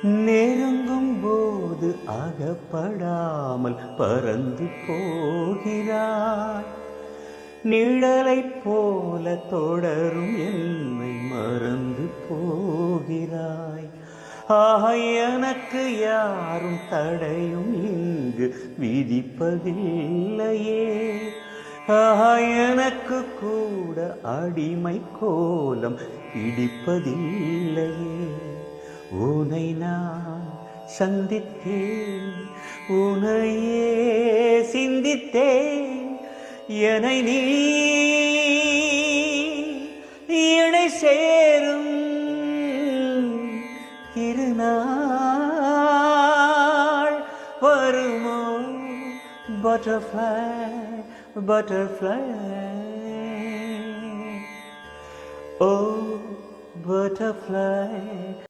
நெருங்கும் போது அகப்படாமல் பறந்து போகிறாய். நிழலைப் போல தொடரும் என்னை மறந்து போகிறாய். எனக்கு யாரும் தடையும் இங்கு விதிப்பதில்லையே. எனக்கு கூட அடிமை கோலம் பிடிப்பதில்லையே. உன்னை நான் சந்தித்தேன், உன்னையே சிந்தித்தேன். என்னை நீ இணை சேரும் திருநாள் வருமோ? Butterfly, butterfly, oh butterfly.